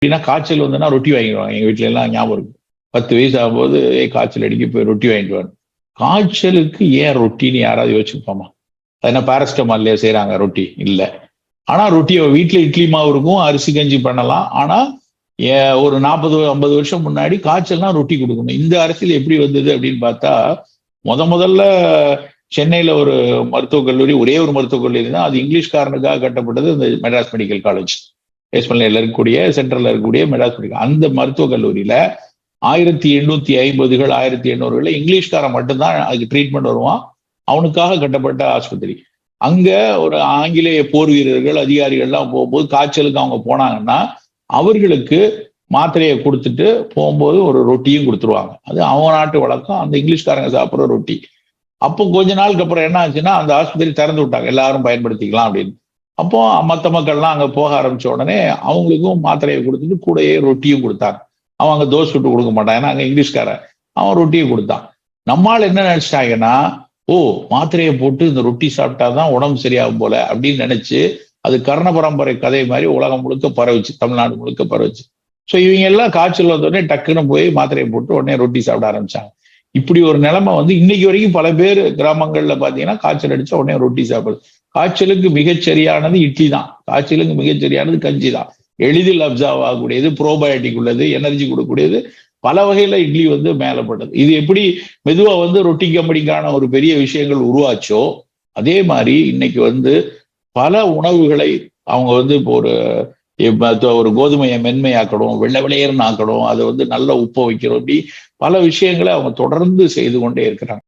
அப்படின்னா காய்ச்சல் வந்துன்னா ரொட்டி வாங்கிடுவாங்க. எங்க வீட்டுல எல்லாம் ஞாபகம் இருக்கு. 10 வயசு ஆகும்போது காய்ச்சல் அடிக்க போய் ரொட்டி வாங்கிட்டு வாங்க. காய்ச்சலுக்கு ஏன் ரொட்டின்னு யாராவது யோசிச்சுப்பாமா? அது என்ன பாரஸ்டமால்லையா செய்யறாங்க ரொட்டி? இல்ல. ஆனா ரொட்டி வீட்டுல இட்லி மாவு இருக்கும், அரிசி கஞ்சி பண்ணலாம். ஆனா ஒரு 40-50 வருஷம் முன்னாடி காய்ச்சல்னா ரொட்டி கொடுக்கணும். இந்த அரசியல் எப்படி வந்தது அப்படின்னு பார்த்தா, முதல்ல சென்னையில ஒரு மருத்துவக் கல்லூரி, ஒரே ஒரு மருத்துவக் கல்லூரி தான். அது இங்கிலீஷ்காரனுக்காக கட்டப்பட்டது, இந்த மெட்ராஸ் மெடிக்கல் காலேஜ். வேஸ்ட்மலையில் இருக்கக்கூடிய, சென்ட்ரல்ல இருக்கக்கூடிய மெட்ராஸ் மெடிக்கல். அந்த மருத்துவக் கல்லூரியில 1850கள் 1800களில் இங்கிலீஷ்காரன் மட்டும்தான் அதுக்கு ட்ரீட்மெண்ட் வருவான். அவனுக்காக கட்டப்பட்ட ஆஸ்பத்திரி. அங்க ஒரு ஆங்கிலேய போர் வீரர்கள், அதிகாரிகள்லாம் போகும்போது காய்ச்சலுக்கு அவங்க போனாங்கன்னா அவர்களுக்கு மாத்திரையை கொடுத்துட்டு போகும்போது ஒரு ரொட்டியும் கொடுத்துருவாங்க. அது அவங்க நாட்டு வழக்கம், அந்த இங்கிலீஷ்காரங்க சாப்பிட்ற ரொட்டி. அப்போ கொஞ்ச நாளுக்கு அப்புறம் என்ன ஆச்சுன்னா அந்த ஆஸ்பத்திரி திறந்து விட்டாங்க, எல்லாரும் பயன்படுத்திக்கலாம் அப்படின்னு. அப்போ மற்ற மக்கள்லாம் அங்க போக ஆரம்பிச்ச உடனே அவங்களுக்கும் மாத்திரையை கொடுத்துட்டு கூடயே ரொட்டியும் கொடுத்தாங்க. அவன் அங்க தோசை சுட்டு கொடுக்க மாட்டான், ஏன்னா அங்க இங்கிலீஷ்காரன். அவன் ரொட்டியை கொடுத்தான். நம்மால் என்ன நினைச்சிட்டாங்கன்னா, ஓ, மாத்திரையை போட்டு இந்த ரொட்டி சாப்பிட்டாதான் உடம்பு சரியாகும் போல அப்படின்னு நினைச்சு, அது கர்ண பரம்பரை கதை மாதிரி உலகம் முழுக்க பரவுச்சு, தமிழ்நாடு முழுக்க பரவுச்சு. ஸோ இவங்க எல்லாம் காய்ச்சல் வந்தோடனே டக்குன்னு போய் மாத்திரையை போட்டு உடனே ரொட்டி சாப்பிட ஆரம்பிச்சாங்க. இப்படி ஒரு நிலைமை வந்து இன்னைக்கு வரைக்கும் பல பேர் கிராமங்கள்ல பாத்தீங்கன்னா காய்ச்சல் அடிச்சா உடனே ரொட்டி சாப்பிடுது. காய்ச்சலுக்கு மிகச்சரியானது இட்லி தான். காய்ச்சலுக்கு மிகச்சரியானது கஞ்சி தான். எளிதில் அப்சர்வ் ஆகக்கூடியது, ப்ரோபயோட்டிக் உள்ளது, எனர்ஜி கொடுக்கக்கூடியது. பல வகையில இட்லி வந்து மேலப்பட்டது. இது எப்படி மெதுவா வந்து ரொட்டி கம்பெனிக்கான ஒரு பெரிய விஷயங்கள் உருவாச்சோ, அதே மாதிரி இன்னைக்கு வந்து பல உணவுகளை அவங்க வந்து இப்போ ஒரு கோதுமையை மென்மையாக்கணும், வெள்ளை வெளையர்னு ஆக்கணும், அதை வந்து நல்ல உப்ப வைக்கணும், இப்படி பல விஷயங்களை அவங்க தொடர்ந்து செய்து கொண்டே இருக்கிறாங்க.